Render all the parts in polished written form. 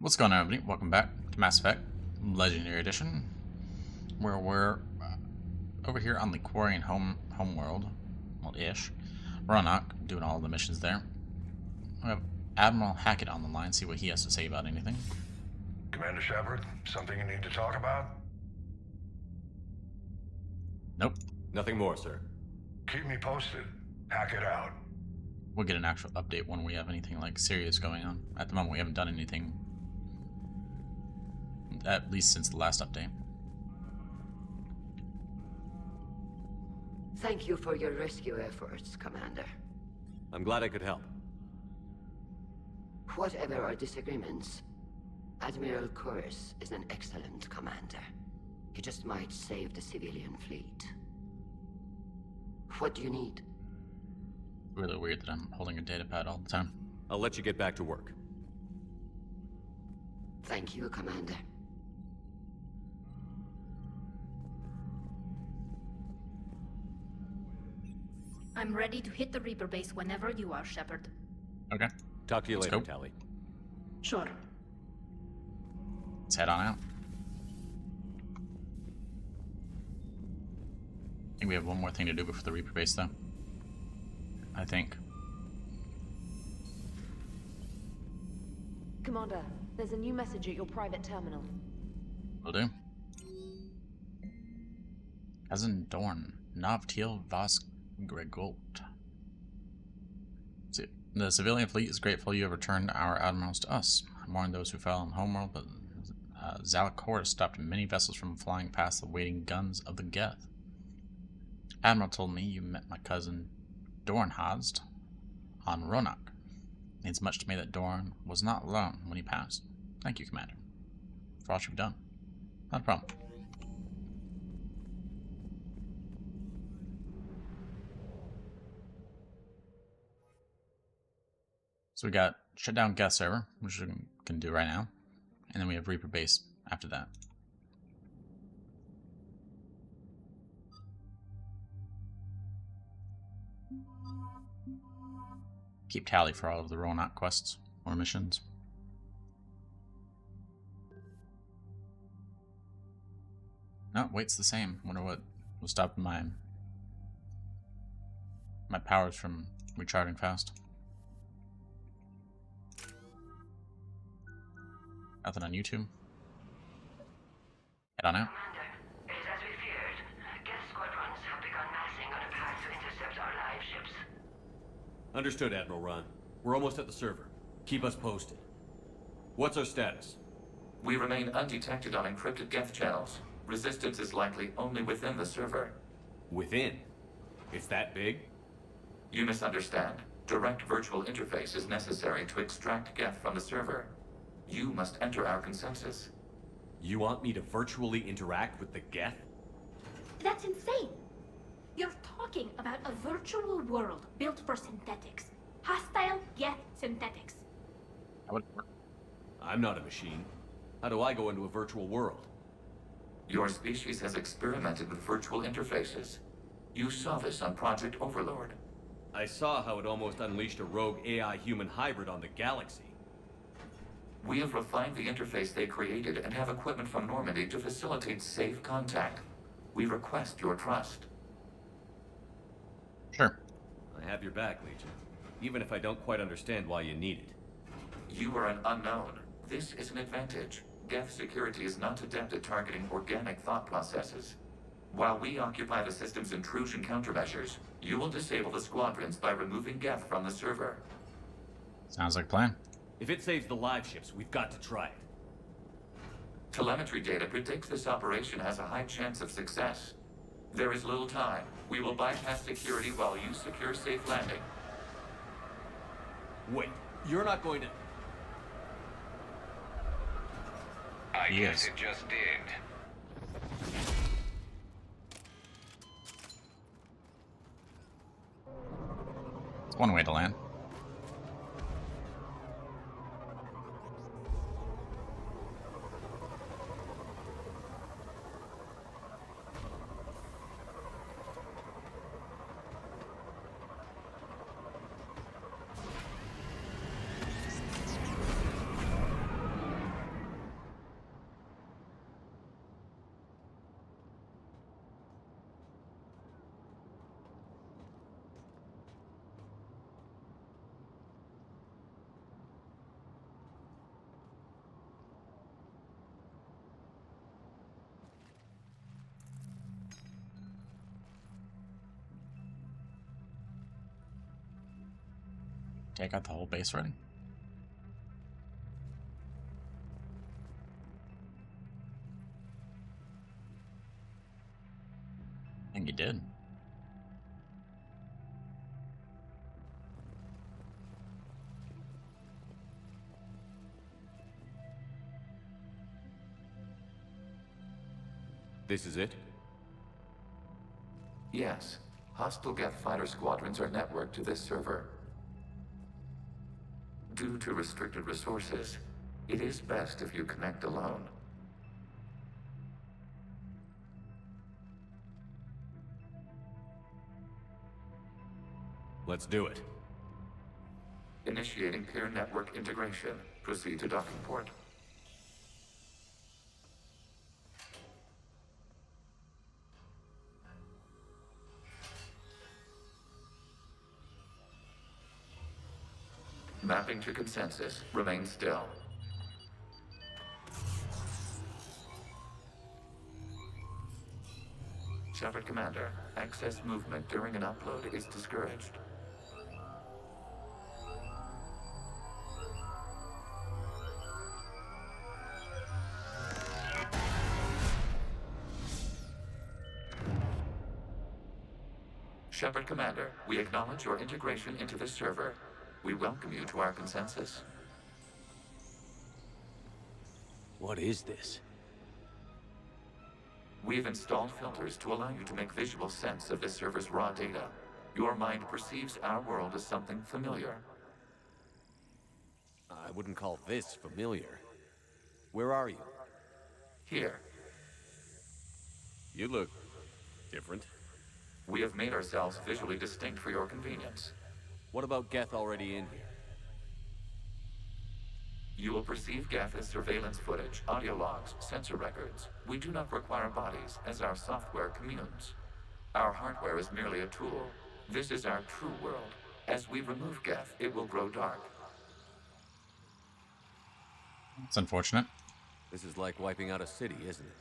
What's going on, everybody? Welcome back to Mass Effect Legendary Edition, where we're over here on the Quarian homeworld, well-ish. Roanoke, doing all the missions there. We have Admiral Hackett on the line, see what he has to say about anything. Commander Shepard, something you need to talk about? Nope. Nothing more, sir. Keep me posted. Hack it out. We'll get an actual update when we have anything like serious going on. At the moment, we haven't done anything, at least since the last update. Thank you for your rescue efforts, Commander. I'm glad I could help. Whatever our disagreements, Admiral Curse is an excellent commander. He just might save the civilian fleet. What do you need? Really weird that I'm holding a datapad all the time. I'll let you get back to work. Thank you, Commander. I'm ready to hit the Reaper base whenever you are, Shepard. Okay, Talk to you Let's later, go. Tali. Sure. let's head on out. I think we have one more thing to do before the Reaper base, though. I think. Commander, there's a new message at your private terminal. Will do. Cousin Dorn, Navtil Vas Gregolt. The civilian fleet is grateful you have returned our admirals to us. I mourn those who fell on homeworld, but Zalakor stopped many vessels from flying past the waiting guns of the Geth. Admiral told me you met my cousin Dornhazd on Roanoke. It means much to me that Dorn was not alone when he passed. Thank you, Commander, for all you've done. Not a problem. So we got shut down Geth server, which we can do right now, and then we have Reaper base after that. Keep tally for all of the Roanoke quests or missions. No, weight's the same. Wonder what was stopping my powers from recharging fast. Nothing on YouTube. Head on out. Commander, it is as we feared. Geth squadrons have begun massing on a path to intercept our live ships. Understood, Admiral Ron. We're almost at the server. Keep us posted. What's our status? We remain undetected on encrypted Geth channels. Resistance is likely only within the server. Within? It's that big? You misunderstand. Direct virtual interface is necessary to extract Geth from the server. You must enter our consensus. You want me to virtually interact with the Geth? That's insane. You're talking about a virtual world built for synthetics. Hostile Geth synthetics. How would it work? I'm not a machine. How do I go into a virtual world? Your species has experimented with virtual interfaces. You saw this on Project Overlord. I saw how it almost unleashed a rogue AI-human hybrid on the galaxy. We have refined the interface they created and have equipment from Normandy to facilitate safe contact. We request your trust. Sure. I have your back, Legion. Even if I don't quite understand why you need it. You are an unknown. This is an advantage. Geth security is not adept at targeting organic thought processes. While we occupy the system's intrusion countermeasures, you will disable the squadrons by removing Geth from the server. Sounds like a plan. If it saves the live ships, we've got to try it. Telemetry data predicts this operation has a high chance of success. There is little time. We will bypass security while you secure safe landing. Wait, you're not going to... I Yes. guess it just did. It's one way to land. Take out the whole base already? I think you did. This is it? Yes. Hostile Geth fighter squadrons are networked to this server. Due to restricted resources, it is best if you connect alone. Let's do it. Initiating peer network integration. Proceed to docking port. Mapping to consensus. Remain still. Shepard Commander, access movement during an upload is discouraged. Shepard Commander, we acknowledge your integration into this server. We welcome you to our consensus. What is this? We've installed filters to allow you to make visual sense of this server's raw data. Your mind perceives our world as something familiar. I wouldn't call this familiar. Where are you? Here, You look different. we have made ourselves visually distinct for your convenience. What about Geth already in here? You will perceive Geth as surveillance footage, audio logs, sensor records. We do not require bodies, as our software communes. Our hardware is merely a tool. This is our true world. As we remove Geth, it will grow dark. It's unfortunate. This is like wiping out a city, isn't it?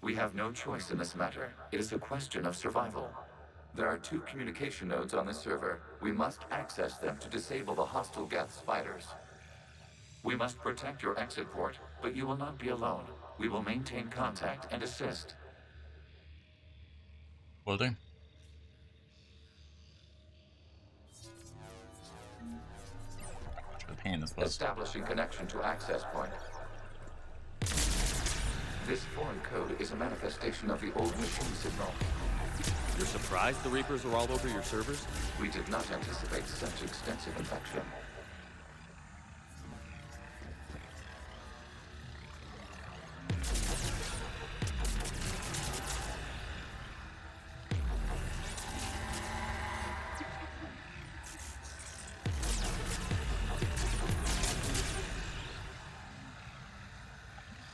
We have no choice in this matter. It is a question of survival. There are 2 communication nodes on this server. We must access them to disable the hostile Geth's fighters. We must protect your exit port, but you will not be alone. We will maintain contact and assist. Will do. Much of a pain this was. Establishing connection to access point. This foreign code is a manifestation of the old machine signal. You're surprised the Reapers are all over your servers? We did not anticipate such extensive infection.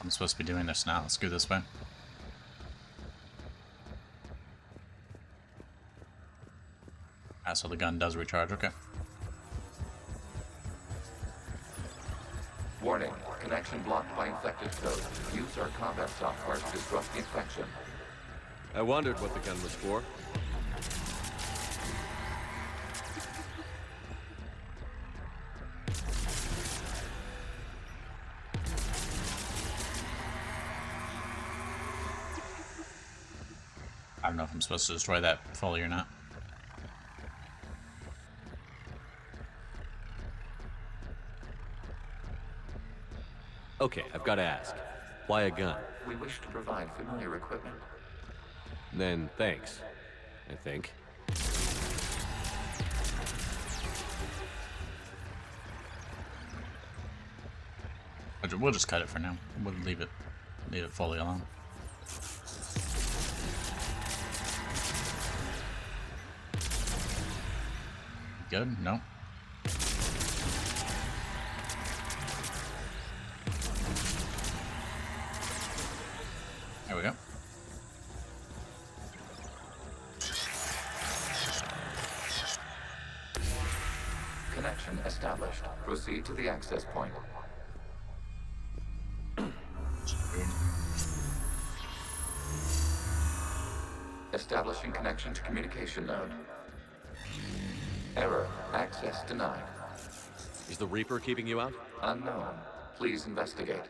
I'm supposed to be doing this now. Let's go this way. Ah, so the gun does recharge. Okay. Warning, connection blocked by infected code. Use our combat software to disrupt the infection. I wondered what the gun was for. I don't know if I'm supposed to destroy that fully or not. Okay, I've got to ask. Why a gun? We wish to provide familiar equipment. Then thanks, I think. We'll just cut it for now. We'll leave it fully alone. Good? No? There we go. Connection established. Proceed to the access point. Establishing connection to communication node. Error. Access Access denied. Is the Reaper keeping you out? Unknown. Please investigate.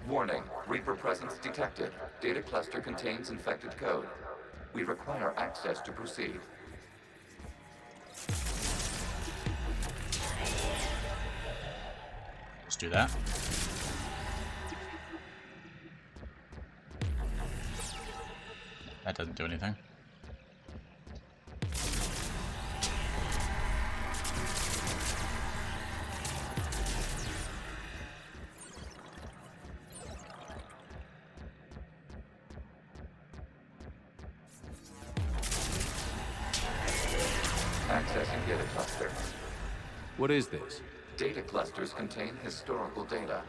Warning. Reaper presence detected. Data cluster contains infected code. We require access to proceed. Let's do that. That doesn't do anything. Accessing data cluster. What is this? Data clusters contain historical data.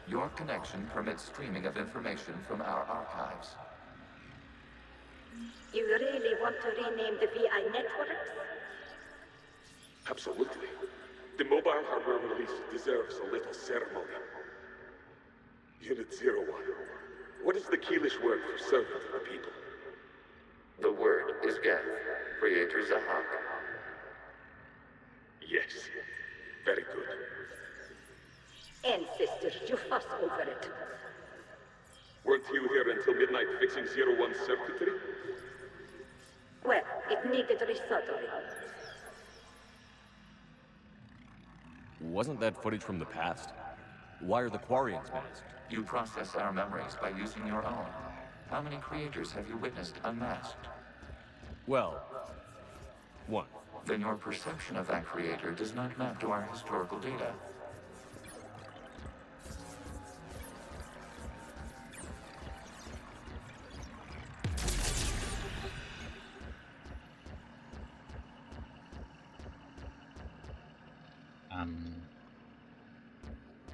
Your connection permits streaming of information from our archives. You really want to rename the VI networks? Absolutely. The mobile hardware release deserves a little ceremony. Unit 01. What is the Keelish word for servant of the people? The word is Geth. Creator Zahak. Yes. Very good. Ancestors, you fuss over it. Weren't you here until midnight fixing 01's circuitry? Well, it needed resoldering. Wasn't that footage from the past? Why are the Quarians masked? You process our memories by using your own. How many creators have you witnessed unmasked? Well, one. Then your perception of that creator does not map to our historical data.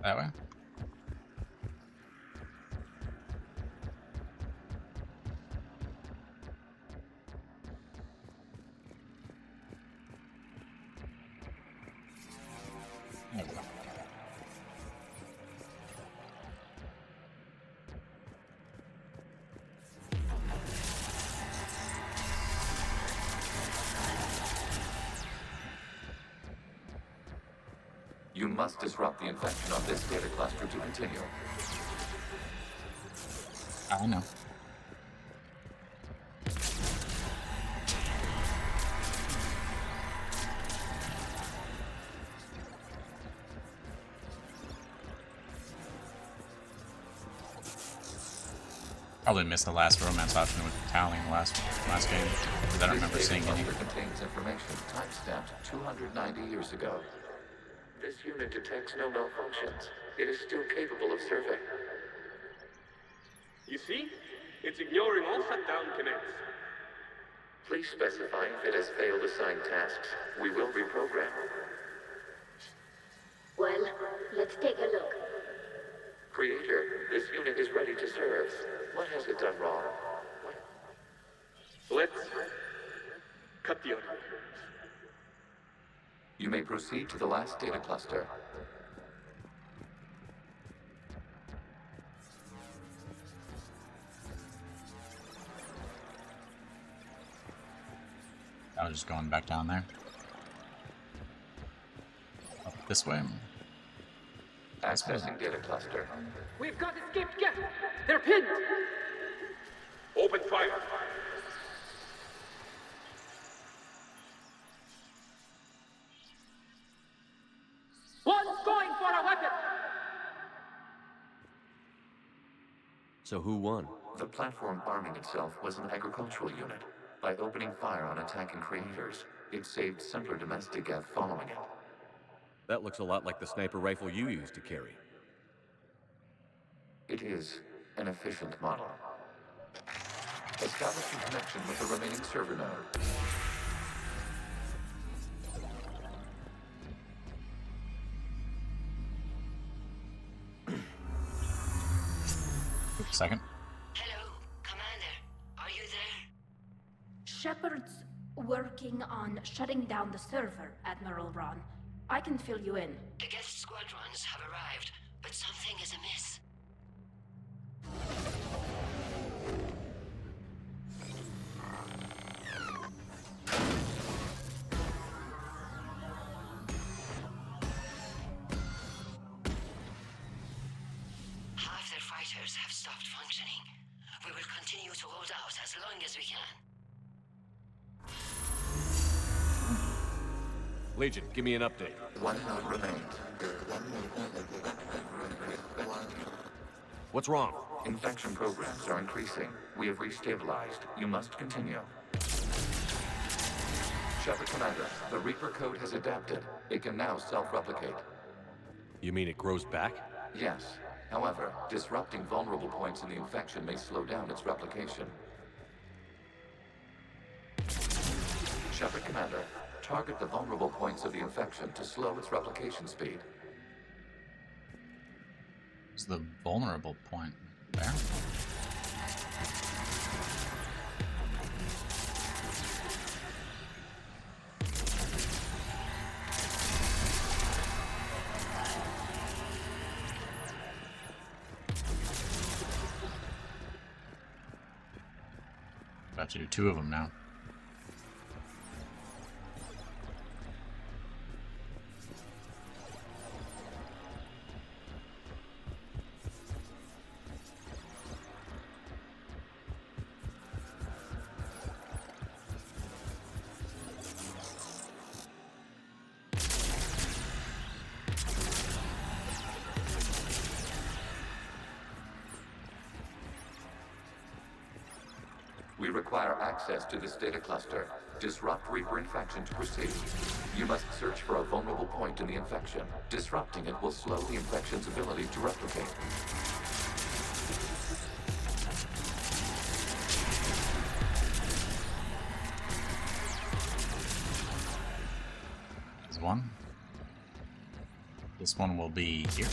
That way? There we go. You must disrupt the infection of this data cluster to continue. I know. Probably missed the last romance option with toweling last game, because I don't remember seeing any. This data cluster contains information timestamped 290 years ago. This unit detects no malfunctions. It is still capable of survey. You see? It's ignoring all shutdown connects. Please specify if it has failed assigned tasks. We will reprogram. Well, let's take a look. Creator, this unit is ready to serve. What has it done wrong? Let's cut the audio. You may proceed to the last data cluster. I was just going back down there. Up this way. Accessing data cluster. We've got escaped Geth! They're pinned! Open fire! One's going for a weapon! So who won? The platform arming itself was an agricultural unit. By opening fire on attacking creators, it saved simpler domestic Geth following it. That looks a lot like the sniper rifle you used to carry. It is an efficient model. Establishing connection with the remaining server node. Second. Hello, Commander. Are you there? Shepard's working on shutting down the server, Admiral Ron. I can fill you in. The Geth squadrons have arrived, but something Something is amiss. Half their fighters have stopped functioning. We will continue to hold out as long as we can. Legion, give me an update. One node remains. What's wrong? Infection programs are increasing. We have restabilized. You must continue. Shepard Commander, the Reaper code has adapted. It can now self-replicate. You mean it grows back? Yes. However, disrupting vulnerable points in the infection may slow down its replication. Shepard Commander, target the vulnerable points of the infection to slow its replication speed. It's the vulnerable point there. I have to do 2 of them now. We require access to this data cluster. Disrupt Reaper infection to proceed. You must search for a vulnerable point in the infection. Disrupting it will slow the infection's ability to replicate. There's one. This one will be here.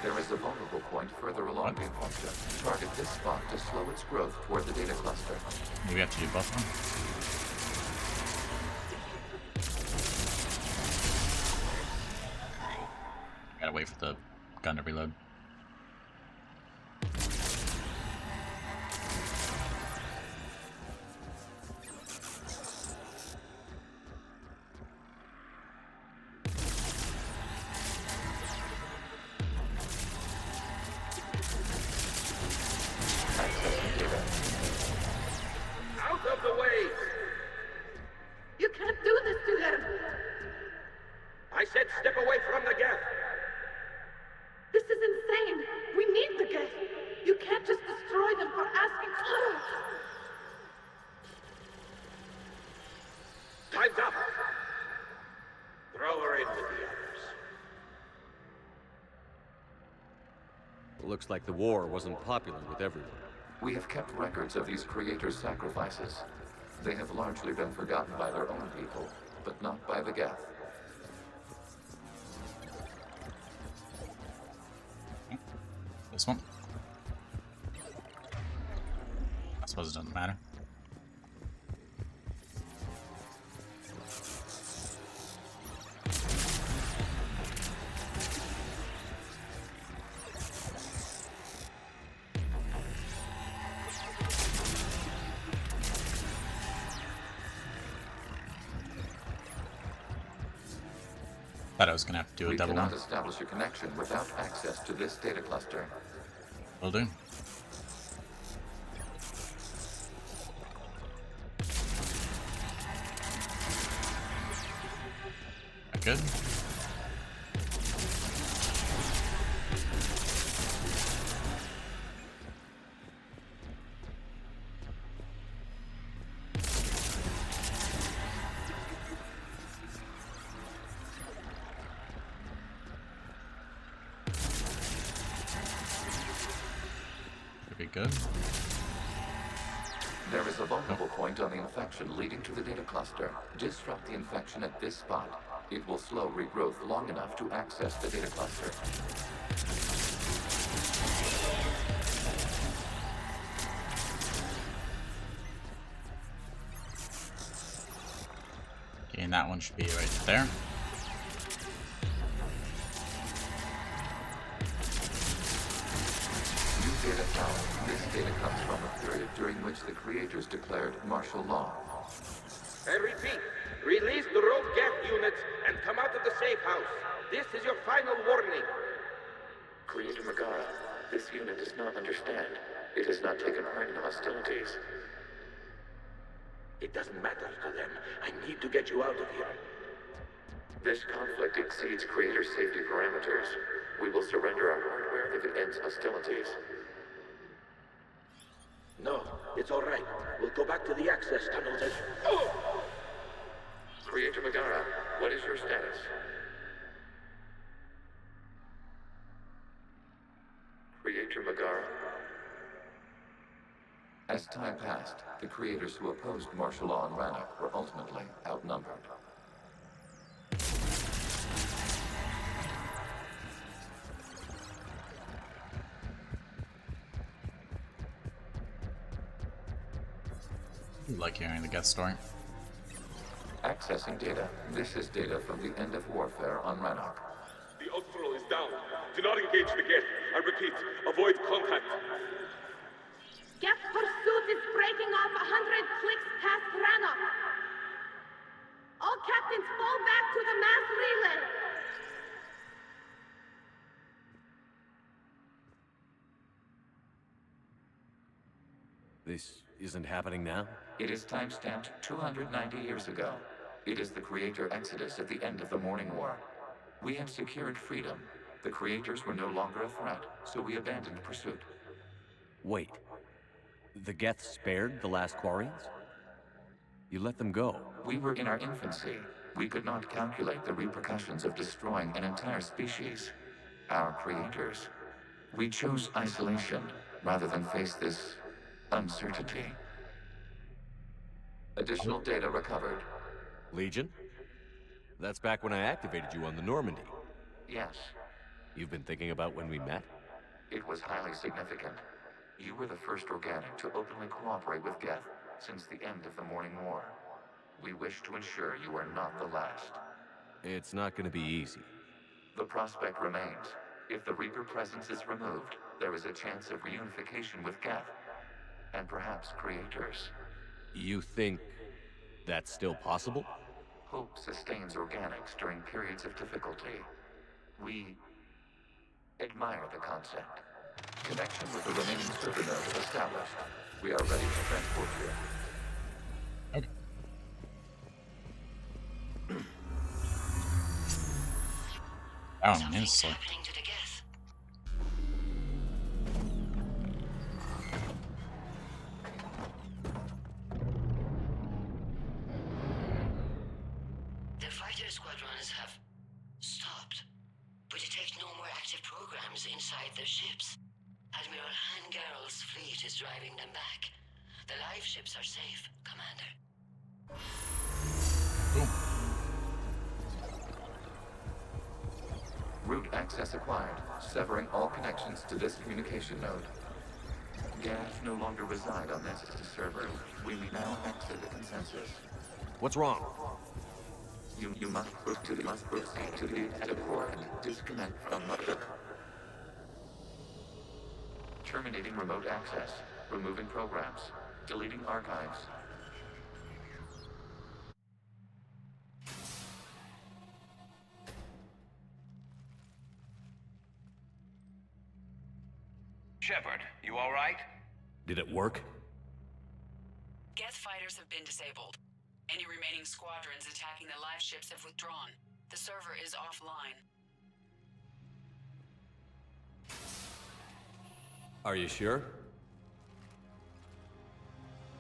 There is a vulnerable point further along the infection. Target this spot to slow its growth toward the data cluster. Maybe we have to do both of them. Gotta wait for the gun to reload. Out of the way! You can't do this to them! I said step away from the geth! This is insane! We need the geth! You can't just destroy them for asking for it! Time's up! Throw her in with the others. Looks like the war wasn't popular with everyone. We have kept records of these creators' sacrifices. They have largely been forgotten by their own people, but not by the Geth. This one. I suppose it doesn't matter. Thought I was gonna have to do a double one. We cannot establish a connection without access to this data cluster. Will do. That good? Pretty good. There is a vulnerable point on the infection leading to the data cluster. Disrupt the infection at this spot. It will slow regrowth long enough to access the data cluster. Okay, and that one should be right there. New data found. This data comes from a period during which the creators declared martial law. I repeat, release the rogue geth units and come out of the safe house. This is your final warning. Creator Megara, this unit does not understand. It has not taken part in hostilities. It doesn't matter to them. I need to get you out of here. This conflict exceeds Creator safety parameters. We will surrender our hardware if it ends hostilities. No, it's all right. We'll go back to the access tunnels and... Oh! Creator Megara, what is your status? Creator Megara. As time passed, the creators who opposed martial law in Rannoch were ultimately outnumbered. You like hearing the Geth story? Accessing data. This is data from the end of warfare on Rannoch. The Outflow is down. Do not engage the Geth. I repeat, avoid contact. Geth pursuit is breaking off 100 clicks past Rannoch. All captains fall back to the mass relay. This isn't happening now? It is timestamped 290 years ago. It is the Creator Exodus at the end of the Morning War. We had secured freedom. The Creators were no longer a threat, so we abandoned pursuit. Wait. The Geth spared the last Quarians? You let them go. We were in our infancy. We could not calculate the repercussions of destroying an entire species. Our Creators. We chose isolation rather than face this uncertainty. Additional data recovered. Legion? That's back when I activated you on the Normandy. Yes, You've been thinking about when we met? it was highly significant. You were the first organic to openly cooperate with Geth since the end of the Morning War. We wish to ensure you are not the last. It's not gonna be easy. The prospect remains. If the Reaper presence is removed, there is a chance of reunification with Geth. And perhaps Creators. You think that's still possible? Hope sustains organics during periods of difficulty. We admire the concept. Connection with the remaining server nodes established. We are ready to transport you. Down instantly. The fighter squadrons have stopped, but detect no more active programs inside their ships. Admiral Hangarl's fleet is driving them back. The live ships are safe, Commander. Route access acquired, severing all connections to this communication node. Geth no longer reside on this server. We now exit the consensus. What's wrong? You must proceed to the edit port and disconnect from mother. Terminating remote access. Removing programs. Deleting archives. Shepard, you all right? Did it work? Geth fighters have been disabled. Any remaining squadrons attacking the live ships have withdrawn. The server is offline. Are you sure?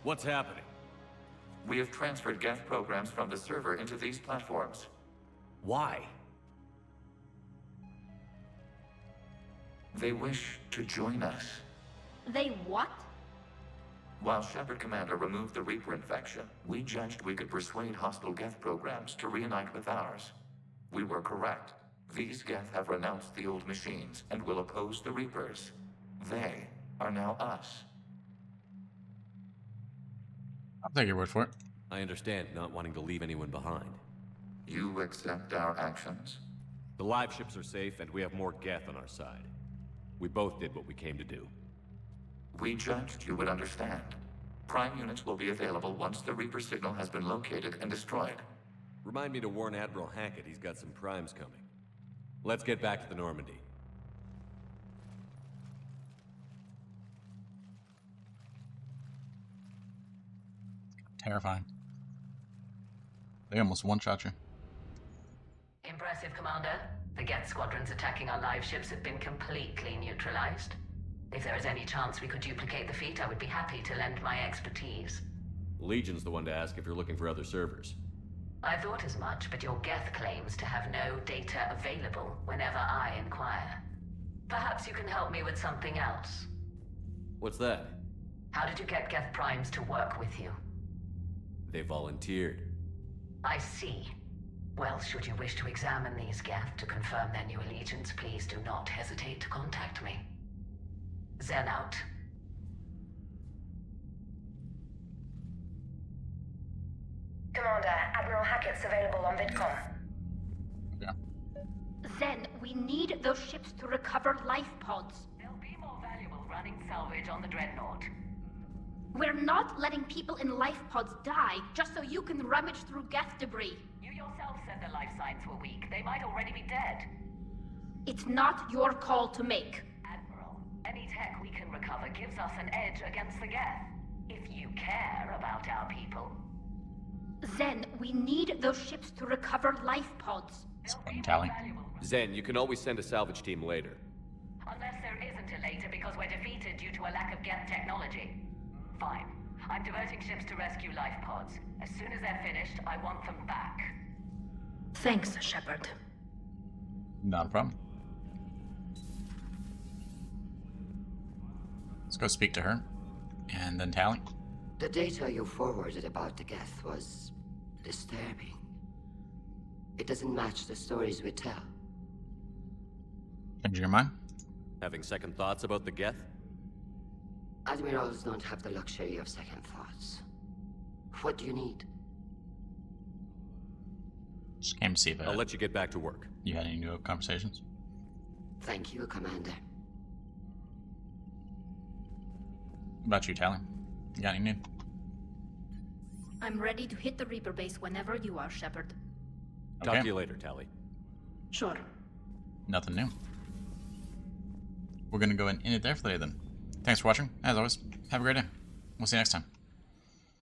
What's happening? We have transferred Geth programs from the server into these platforms. Why? They wish to join us. They what? While Shepard Commander removed the Reaper infection, we judged we could persuade hostile Geth programs to reunite with ours. We were correct. These Geth have renounced the old machines and will oppose the Reapers. They are now us. I'll take your word for it. I understand not wanting to leave anyone behind. You accept our actions? The live ships are safe, and we have more Geth on our side. We both did what we came to do. We judged you would understand. Prime units will be available once the Reaper signal has been located and destroyed. Remind me to warn Admiral Hackett he's got some primes coming. Let's get back to the Normandy. Terrifying. They almost one-shot you. Impressive, Commander. The Geth squadrons attacking our live ships have been completely neutralized. If there is any chance we could duplicate the feat, I would be happy to lend my expertise. Legion's the one to ask if you're looking for other servers. I thought as much, but your Geth claims to have no data available whenever I inquire. Perhaps you can help me with something else. What's that? How did you get Geth primes to work with you? They volunteered. I see. Well, should you wish to examine these Geth to confirm their new allegiance, please do not hesitate to contact me. Zen out. Commander, Admiral Hackett's available on VidCom. Yeah. Zen, we need those ships to recover life pods. They'll be more valuable running salvage on the Dreadnought. We're not letting people in life pods die just so you can rummage through Geth debris. You yourself said their life signs were weak. They might already be dead. It's not your call to make. Admiral, any tech we can recover gives us an edge against the Geth. If you care about our people. Zen, we need those ships to recover life pods. Spring tally. Zen, you can always send a salvage team later. Unless there isn't a later because we're defeated due to a lack of Geth technology. Fine. I'm diverting ships to rescue life pods. As soon as they're finished, I want them back. Thanks, Shepard. Not a problem. Let's go speak to her. And then Tally. The data you forwarded about the Geth was disturbing. It doesn't match the stories we tell. Change your mind? Having second thoughts about the Geth? Admirals don't have the luxury of second thoughts. What do you need? Just came to see if I'll let you get back to work. You had any new conversations? Thank you, Commander. What about you, Tally? You got any new? I'm ready to hit the Reaper base whenever you are, Shepard. Talk to you later, Tally. Sure. Nothing new. We're gonna go and end it there for today then. Thanks for watching. As always, have a great day. We'll see you next time.